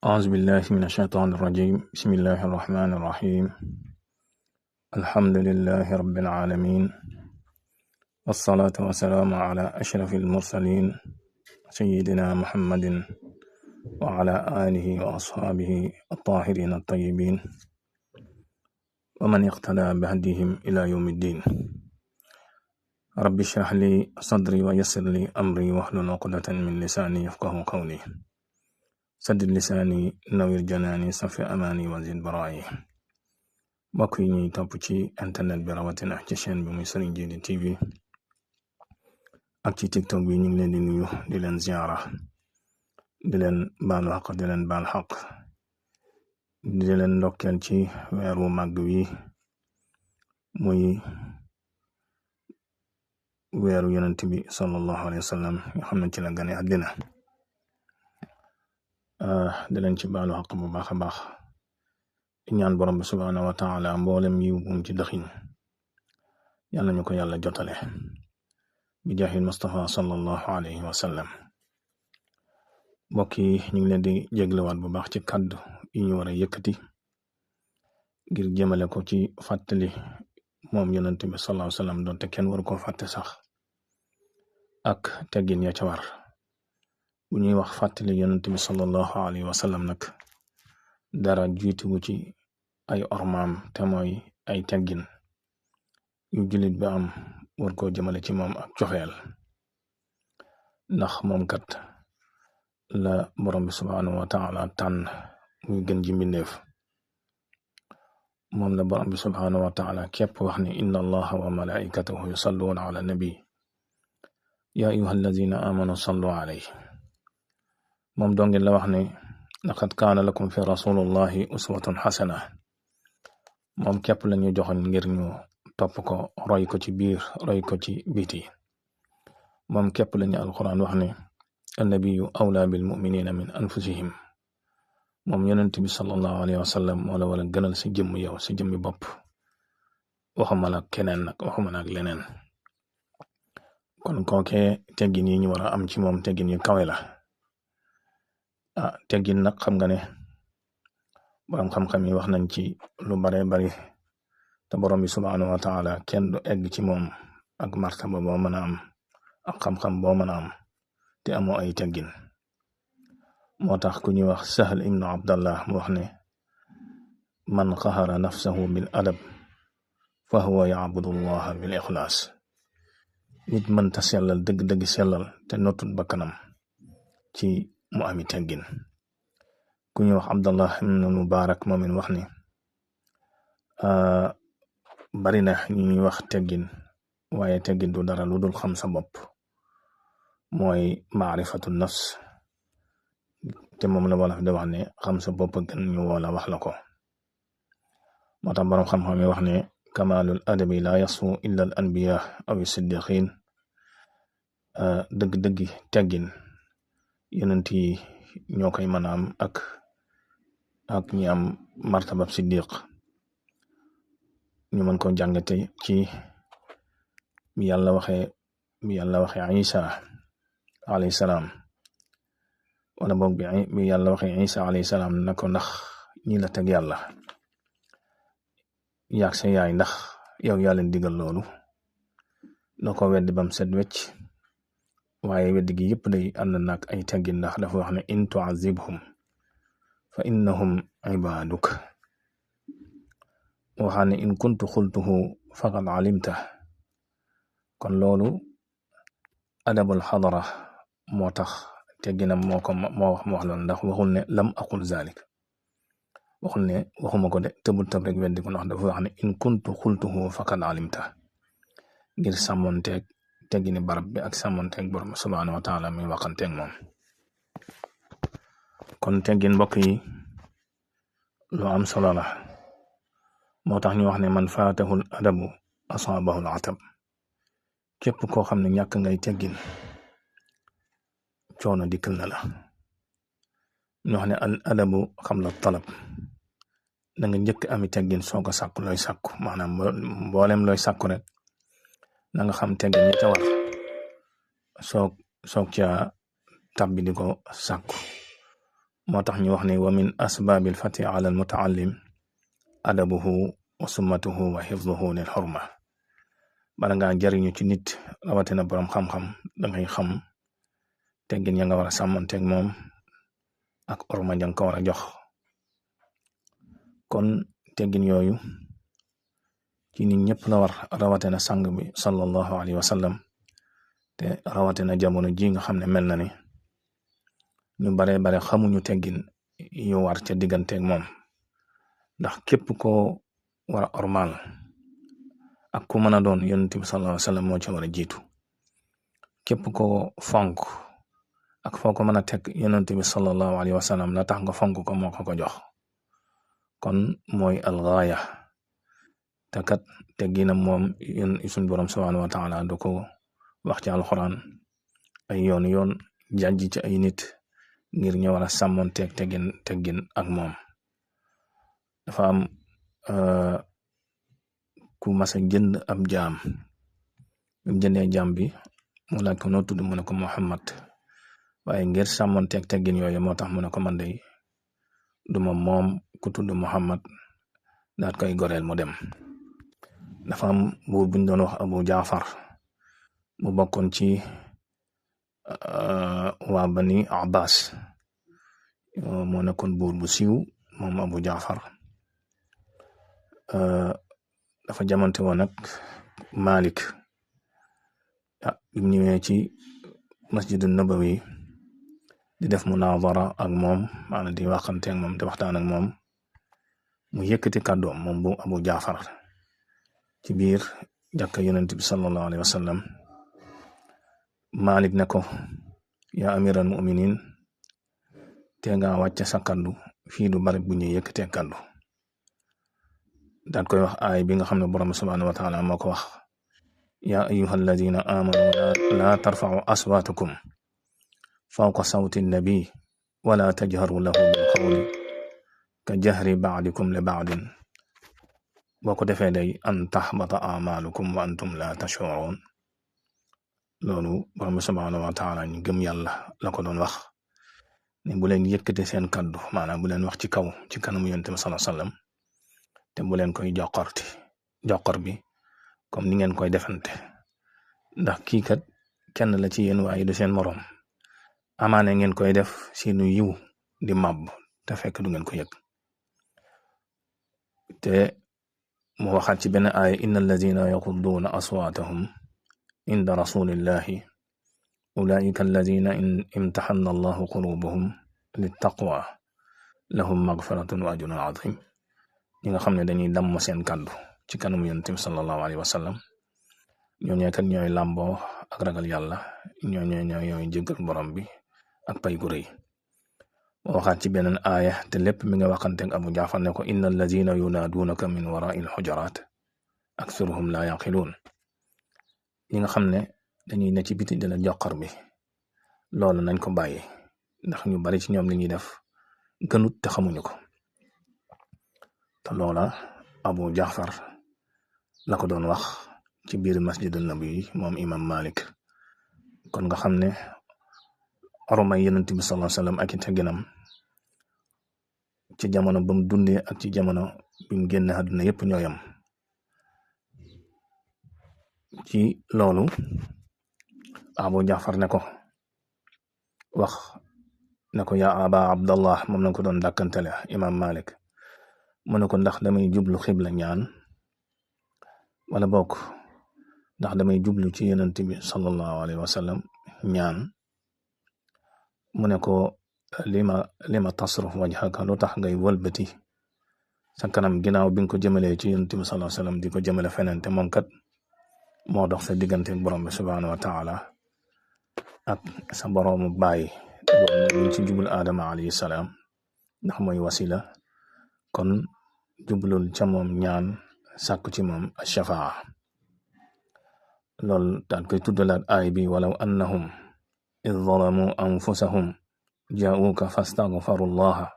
أعوذ بالله من الشيطان الرجيم بسم الله الرحمن الرحيم الحمد لله رب العالمين والصلاة والسلام على أشرف المرسلين سيدنا محمد وعلى آله وأصحابه الطاهرين الطيبين ومن اقتدى بهديهم إلى يوم الدين رب اشرح لي صدري ويسر لي أمري واحلل عقدة من لساني يفقهوا قولي saddid lisaani nawir janaani safi amaani wazid baraayi mbokk yi ñuy topp ci internet bi rawatina ci chaîne bi muy Serigne Djily TV ak ci TikTok bi ñu ngi leen di nuyu di leen ziara di leen baalu xaq di leen baal xaq di leen ndokkeel ci weeru màgg wi muy weeru yonent bi sallallahu alayhi wa sallam nga xam ne ci la gane àddina di leen ci baalu xaq bu baax a baax di ñaan borom bi subhaanahu wa taala mboolem yiw bu ci dëxiñ yàlla ñu ko yàlla jotale bi jaahil Mustafa sallallahu alayhi wa sallam mbokk yi ñu ngi leen di jéglewaat bu baax ci kàddu yi ñu war a yëkkati ngir jëmale ko ci fàttali moom yonent bi sallallahu alayhi wa sallam doonte kenn waru ko fàtte sax ak teggin ya ca war bu ñuy wax fàttali yonent bi sallallahu alayhi wa sallam nag dara jiituwu ci ay ormaam te mooy ay teggin yu jullit bi am war koo jëmale ci moom ak cofeel ndax moom kat la borom bi subhaanahu wa taala tànn muy gën ji mbindeef moom la borom bi subhaanahu wa taala képp wax ne inna allaha wa malaikatahu yusalluuna ala nabi ya ayyuha allazina amanu sallu alayhi moom dongi la wax ne laqad kaana lakum fi rasulillahi uswatun xasana moom képp la ñu joxoon ngir ñu topp ko roy ko ci biir roy ko ci biti moom képp la ñu alquran wax ne annabiyu awla bil muminina min anfusihim moom yonent bi sallallahu alayhi wa sallam moo la wala gënal si jëmm yow si jëmmi bopp waxuma la keneen nag waxuma nag leneen kon kookee teggin yi ñu war a am ci moom teggin yu kawe la teggin nag xam nga ne borom xam-xam yi wax nañ ci lu bare bari te borom bi subhaanahu wa taala kenn du egg ci moom ak martaba boo mën a am ak xam-xam boo mën a am te amoo ay teggin moo tax ku ñuy wax Sahl ibnu Abdallah mu wax ne man qaxara nafsahu bil adab fa huwa yaabudu allaha bil ixlaas nit mënta sellal dëgg-dëgg sellal te notut bakkanam ci mu ami teggin ku ñuy wax Abdallah ibn Mubarak moomin wax ni bari na ñu ñuy wax teggin waaye teggin du dara lu dul xam sa bopp mooy maarifatu nafs te moom la wala di wax ne xam sa bopp gën ñu woola wax la ko moo tax borom xam-xam yi wax ne kamalul adabi la yasu illa al anbiya aw siddiqin dëgg-dëggi teggin yonent yi ñoo koy mën a am ak ñi am martabab siddiq ñu mën ko jàngate ci bi yàlla waxee Isa alayhi salaam wala boog bi yàlla waxee Isa alayhi salaam na ko ndax ñi la teg yàlla yaag sa yaay ndax yow yaa leen digal loolu doo ko weddi bam set wecc waaye weddi gi yëpp day ànd nag ay teggin ndax dafa wax ne in tuazibhum fa innahum ibaduk waxaa ne in kuntu xultuhu faqad alimta kon loolu adabul xadara moo tax tegginam moo wax loolu ndax waxul ne lam aqul zalik waxul ne waxuma ko de tëbul tëb rek weddi ko ndax dafa wax ne in kuntu xultuhu faqad alimta ngir sàmmonteeg teggini barab bi ak sàmmonteeg borom subhaanahu wa taala mi waxanteeg moom kon teggin mbokk yi lu am solo la moo tax ñu wax ne man faatahul adabu asaabahul atab képp koo xam ne ñàkk ngay teggin coono dikkal na la ñu wax ne al adabu xam la talab da nga njëkk ami teggin soog a sàkku looy sàkku maanaam mboolem looy sàkku rek na nga xam teggin ñi ca war soog ca tabbi di ko sàkku moo tax ñu wax ne wa min asbaabil fati ala al mutaallim adabuhu wa summatuhu wa xifduhu lil xurma. bala ngaa jariñu ci nit rawatina borom xam-xam dangay xam teggin ya nga war a sàmmanteeg moom ak orma ja nga ko war a jox. kon teggin yooyu ci nit ñëpp la war rawatina sang bi sallallahu alayhi wa sallam te rawatina jamono ji nga xam ne mel na ni ñu bare xamuñu teggin yu war ca digganteeg moom, ndax képp ko war a ormal ak ku mën a doon yonent bi sallallahu alayhi wa sallam moo ca war a jiitu. képp ko fonk ak foo ko mën a teg yonent bi sallallahu alayhi wa sallam la tax nga fonk ko moo ko jox. kon mooy algaaya te kat tegginam moom yéen suñ borom subhanahu wa taala du ko wax ci alxuraan ay yoon jàjj ci ay nit ngir ñu war a sàmmonteeg teggin ak moom. dafa am ku mas a jënd ab jaam bi mu jëndee jaam bi mu laaj ko noo tudd mu ne ko Muhammad, waaye ngir sàmmonteeg teggin yooyu moo tax mu ne ko man de duma moom ku tudd Muhammad, daat koy goreel mu dem. dafa am buur buñ doon wax Abu Jaafar mu bokkoon ci waa Bani Abbas, moo nekkoon buur bu siiw moom Abu Jaafar. dafa jamante woon ak Malik. bi mu ñëwee ci masjidu Nabawi di def munazara ak moom, maanaam di waxante ak moom di waxtaan ak moom, mu yëkkati kàddoom moom bu Abu Jaafar ci biir jàkka yonent bi sallallahu alayhi wa sallam. Malik ne ko yaa amiral muminin te nga wàcce sa kàddu, fii du bari bu ñuy yëkkatee kàddu. daat koy wax aay bi nga xam ne borom subhanahu wa taala moo ko wax yaa ayyuha alladina amanu la tarfa'u aswatakum fawqa sawti nabi wala tajharu lahu bil qawli ka jahri ba'dikum li ba'din, boo ko defee day an tahbata amalukum wa antum la tash'urun. loolu borom subhanahu wa taala ñu gëm yàlla la ko doon wax ne bu leen yëkkate seen kaddu, maanaam bu leen wax ci kaw ci kanamu yonent bi sallallahu alayhi wasallam te bu leen koy joxor bi comme ni ngeen koy defante, ndax kii kat kenn la ci yéen waaye du seen moroom. amaane ngeen koy def seenu yiw di màbb te fekk du ngeen ko yëg. te mu waxaat ci benn aaya inna alladina yaxudduuna aswaatahum inda rasulillahi ulaika alladina imtaxanna allahu qulubahum littaqwa lahum magfiratun wa ajrun azim. ñi nga xam ne dañuy damm seen kàddu ci kanam yonent bi sallallahu alayhi wa sallam, ñooñu kat ñooy làmboo ak ragal yàlla, ñooy jéggal borom bi ak pay gu rëy. moo waxaat ci beneen aaya te lépp mi nga waxante ak Abu Jaafar ne ko inna allazina yunaaduunaka min waraa'il xujuraat aksaruhum laa yaqiluun. ñi nga xam ne dañuy ne ci biti di la joxar bi, loolu nañ ko bàyyi, ndax ñu bari ci ñoom li ñuy def gënut te xamuñu ko. te loola Abu Jaafar la ko doon wax ci biir masjidul nabi moom imam Malik. kon nga xam ne ormay yonent bi sallallahu alayhi wasallam ak i tegginam ci jamono ba mu dundee ak ci jamono bi mu génn àdduna yépp ñoo yam. ci loolu Abu Jaafar ne ko wax ne ko yaa aba abdallah, moom na ko doon dàkkantele imam Malik. mu ne ko ndax damay jublu xibla ñaan wala bokk ndax damay jublu ci yonent bi sallallahu alayhi wa sallam ñaan. mu ne ko lima tasruf wajhaka, lu tax ngay wëlbati sa kanam ginnaaw bi nga ko jëmalee ci yonent bi sallallahu alayhi wa sallam di ko jëmale feneen te moom kat moo dox sa diggante borom bi subhanahu wa taala ak sa boroomu baay ñu ci jubul Adama alayhi salaam, ndax mooy wasila. kon jublul ca moom ñaan sàkku ci moom ashafaa. loolu daan koy tuddalaat aay bi walaw annahum id zalamu anfusahum jaa'uuka fastaghfaru llaha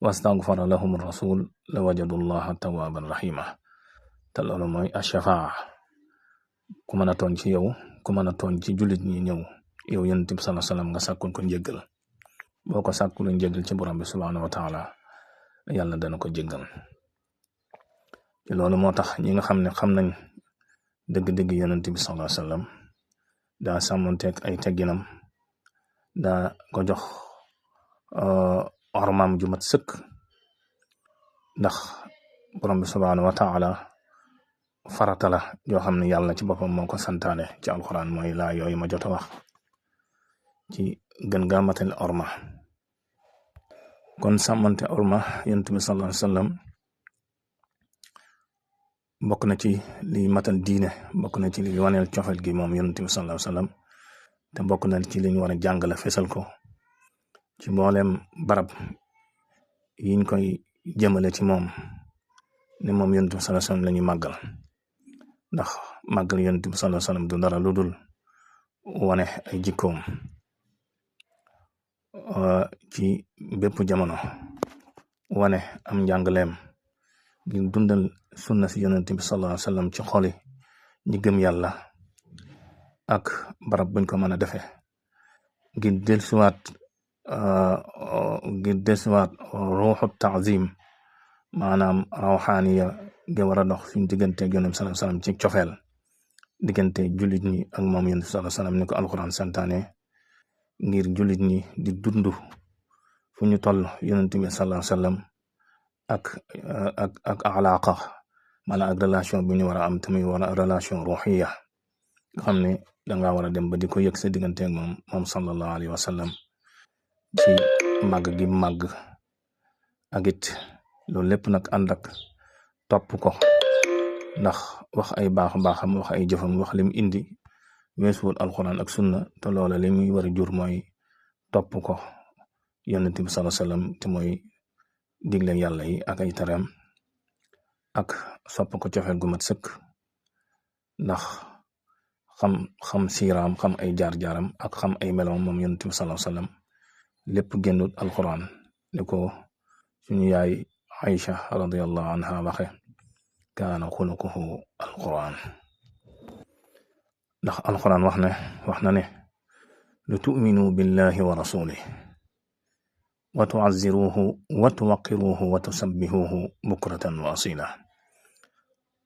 wastaghfara lahum rasul la wajadu llaha tawwaban rahima. te loolu mooy ashafaa. ku mën a tooñ ci yow, ku mën a tooñ ci jullit ñi ñëw yow yonent bi sallallahu alayhi wasallam nga sàkkul ko njëggal, boo ko sàkku lu njéggal ci borom bi subhanahu wa taala yàlla dana ko jéggal. ci loolu moo tax ñi nga xam ne xam nañ dëgg-dëgg yonent bi sallallahu alayhi wasallam daa sàmmonteeg ay tegginam, daa ko jox ormaam ju mat sëkk, ndax borom bi subhanahu wa taala farata la yoo xam ne yàlla ci boppam moo ko santaane ci alquran, mooy laa yooyu ma jot a wax ci gën gaa matal orma. kon sàmmante orma yonent bi sallallahu alayhi wasallam bokk na ci li matal diine, bokk na ci li waneel cofeel gi moom yonent bi sallallahu alayhi wasallam, te bokk na ci li ñu war a jàngale fesal ko ci mbooleem barab yiñ koy jëmale ci moom, ne moom yonent bi sallallahu alayhi wasallam la ñuy màggal. ndax màggal yonent bi sallallahu alayhi wasallam du dara lu dul wane ay jikkoom ci bépp jamono, wane am njàngaleem ngir dundal sunna si yonent bi sallallahu alayhi wasallam ci xoli ñi gëm yàlla ak barab buñ ko mën a defee, ngir dellusiwaat ruuxu taazim, maanaam rawxaaniya gi war a dox suñ diggante yonent bi sallallahu alayhi wasallam ci cofeel diggante jullit ñi ak moom yonent bi sallallahu alayhi wasallam ni ko alquran santaane, ngir jullit ñi di dund fu ñu toll yonent bi sallallahu alayhi wasallam ak alaqa, maanaam ak relation bi ñu war a am tamit war a relation ruuxiya nga xam ne danga war a dem ba di ko yëg sa diggante ak moom sallallahu alayhi wasallam ci màgg gi màgg, ak it loolu lépp nag ànd ak topp ko, ndax wax ay baaxam wax ay jëfam wax lim indi weesuwul alquran ak sunna, te loola li muy war a jur mooy topp ko yonent bi sallallahu alayhi wasallam, te mooy digle yàlla yi ak ay tareem, ak sopp ko cofeel gu mat sëkk, ndax xam siiraam, xam ay jaar-jaaram ak xam ay meloom moom yonent bi sallallahu alayhi wasallam lépp génnut alquran ni ko suñu yaay Aïcha radiyallahu anha waxe kaana xuluquhu alquran. ndax alquran wax na ne lu tu'minu billahi wa rasulih wa tu'azziruhu wa tuwaqqiruhu wa tusabbihuhu bukratan wa asila.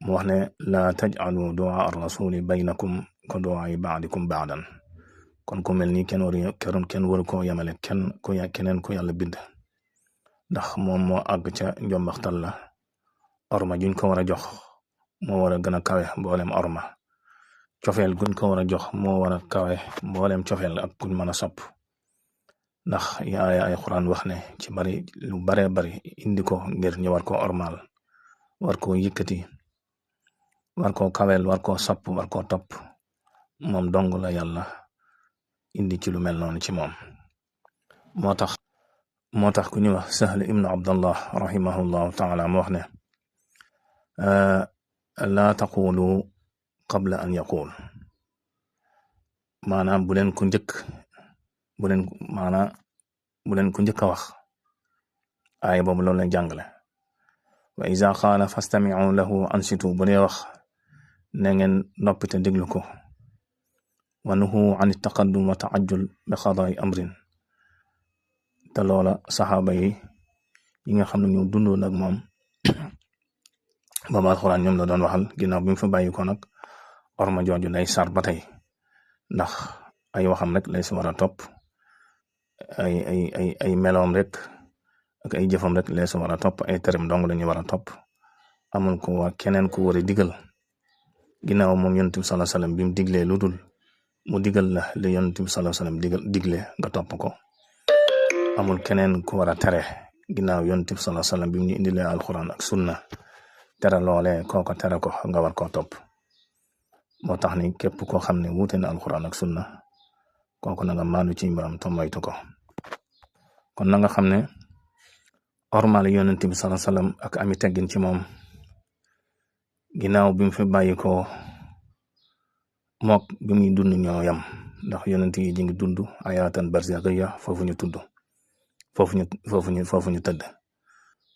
mu wax ne laa taj'alu du'a ar-rasuli baynakum ka du'a ba'dikum ba'dan. kon ku mel ni kenn waru koo yemale keneen ku yàlla bind, ndax moom moo àgg ca njombaxtal la. orma juñ ko war a jox moo war a gën a kawe mboolem orma, cofeel guñ ko war a jox moo war a kawe mboolem cofeel ak kuñ mën a sopp. ndax yaaya ay Qur'an wax ne ci lu baree bari indi ko ngir ñu war koo ormaal, war koo yëkkati, war koo kaweel, war koo sopp, war koo topp. moom dong la yàlla indi ci lu mel noonu ci moom. moo tax ku ñu wax Sahl ibnu Abdallah rahimahullahu taala mu wax ne laa taqulu qabla an yaqul, maanaam bu leen ku njëkk a wax. aaya boobu loolu lay jàngale. wa iza qaala fastami'u lahu ansitu, bu dee wax na ngeen noppi te déglu ko. wa nuhu an taqaddum wa ta'ajjul bi qada'i amrin, te loola saxaaba yi nga xam ne ñoo dundoon ak moom booba alxuraan ñoom la doon waxal. ginnaaw bi mu fa bàyyi ko nag orma jooju day sar ba tey, ndax ay waxam rek lay si war a topp, ay meloom rek ak ay jëfam rek lay si war a topp, ay terem dong la ñu war a topp. amul keneen ku war a digal ginnaaw moom yonent bi sallallahu alayhi wasallam bi mu diglee lu dul mu digal la li yonent bi sallallahu alayhi wasallam digle nga topp ko. amul keneen ku war a tere ginnaaw yonent bi sallallahu alayhi wasallam bi mu ñu indilee alxuraan ak sunna, tere loolee kooko tere ko nga war koo topp. moo tax ni képp koo xam ne wuute na alxuraan ak sunna kooku na nga maandu ci mbiram te moytu ko. kon na nga xam ne ormal yonent bi sallallahu alayhi wasallam ak ami teggin ci moom ginnaaw bi mu fi bàyyi ko mook bi muy dund ñoo yam, ndax yonent yi ñu ngi dund ayaatan barzakhiyya foofu ñu tëdd.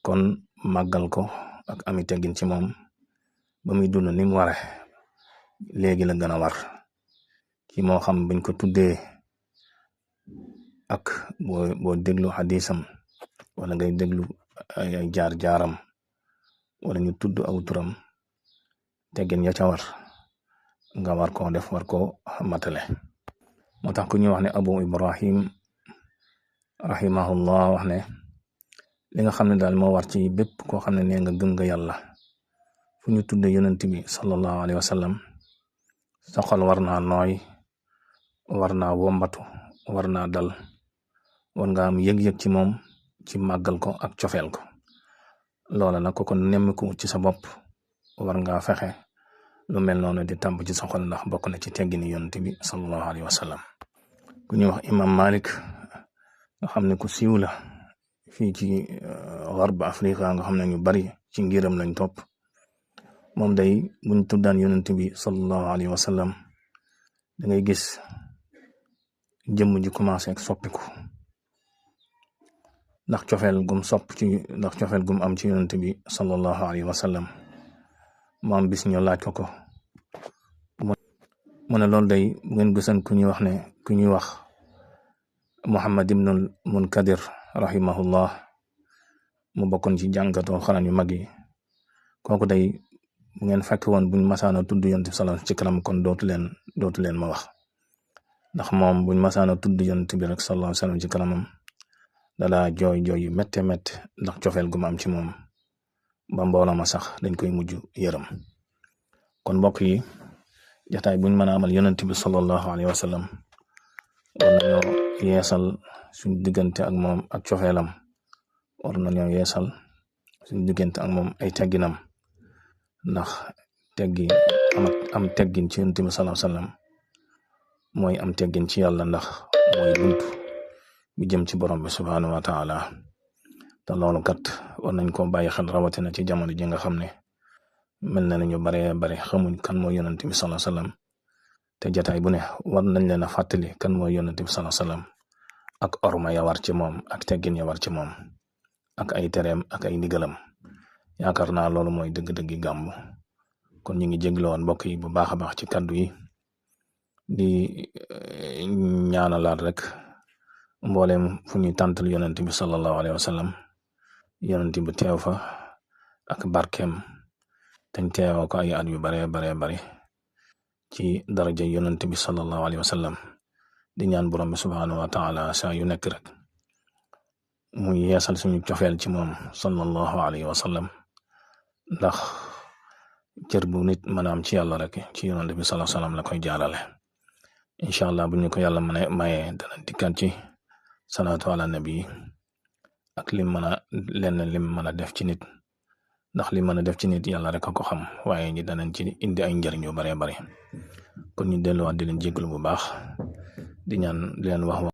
kon màggal ko ak ami teggin ci moom ba muy dund ni mu ware léegi la gën a war ci moo xam buñ ko tuddee ak boo déglu xadisam wala ngay déglu ay jaar-jaaram wala ñu tudd aw turam teggin ya ca war nga war koo def war koo matale. moo tax ku ñuy wax ne Abu Ibrahim rahimahullah wax ne li nga xam ne daal moo war ci bépp koo xam ne nee nga gëm nga yàlla fu ñu tudde yonent bi sallallahu alayhi wa sallam sa xol war naa nooy, war naa wombatu, war naa dal, war nga am yëg-yëg ci moom ci màggal ko ak cofeel ko. loola nag ko kon nemmiku ci sa bopp war ngaa fexe lu mel noonu di tàmb ci sa xol ndax bokk na ci teggini yonent bi sallallahu alayhi wa sallam. ku ñuy wax imam Malik nga xam ne ku siiw la fii ci Gharb Afrika nga xam ne ñu bari ci ngiram lañ topp. moom day buñ tuddaan yonent bi sallallahu alayhi wa sallam da ngay gis jëmm ji commencé ak soppiku ndax cofeel gum am ci yonent bi sallallahu alayhi wa sallam. moom bis ñu laaj ko mu ne loolu day bu ngeen gisan ku ñuy wax Muhammad ibnul Munkadir rahimahullah mu bokkoon ci jàngatoo xaraan yu mag yi. kooku day bu ngeen fekk woon buñ masaana tudd yonent bi sallallahu ci kanam kon dootu leen ma wax, ndax moom buñ masaana tudd yonent bi rek sallallahu alayhi wa sallam ci kanamam dalaa jooy yu métte ndax cofeel gu ma am ci moom ba mbooloo ma sax dañ koy mujj yërëm. kon mbokk yi jataay buñ mën a amal yonent bi sallallahu alayhi wa sallam war nañoo yeesal suñ diggante ak moom ak cofeelam, war nañoo yeesal suñ diggante ak moom ay tegginam, ndax am teggin ci yonent bi sallallahu alayhi wa sallam mooy am teggin ci yàlla, ndax mooy buntu bi jëm ci borom bi subhanahu wa taala. te loolu kat war nañ koo bàyyi xel rawatina ci jamono ji nga xam ne mel na ñu bare xamuñ kan mooy yonent bi sallallahu alayhi wa sallam. te jataay bu ne war nañ leen a fàttali kan mooy yonent bi sallallahu alayhi wa sallam ak orma ya war ci moom ak teggin ya war ci moom ak ay tereem ak ay ndigalam. yaakaar naa loolu mooy dëgg-dëggi gàmmu. kon ñu ngi jégloon mbokk yi bu baax a baax ci kaddu yi di ñaanalaat rek mboolem fu ñuy tàntal yonent bi sallallahu alayhi wa sallam yonent bi teew fa ak barkeem tañ teewoo ko ay at yu bare ci daraja yonent bi sallallahu alayhi wa sallam. di ñaan borom bi subhanahu wa taala saa yu nekk rek mu yeesal suñu cofeel ci moom sallallahu alayhi wa sallam, ndax cër bu nit mën a am ci yàlla rek ci yonent bi sallallahu alayhi wa sallam la koy jaarale. incha allah bu ñu ko yàlla mayee dana dikkaat ci salaatu ala nabi ak lim mën a def ci nit, ndax li mën a def ci nit yàlla rek a ko xam, waaye ñi danañ ci indi ay njëriñ yu bare kon ñu delluwaat di leen jégalu bu baax di ñaan di leen wax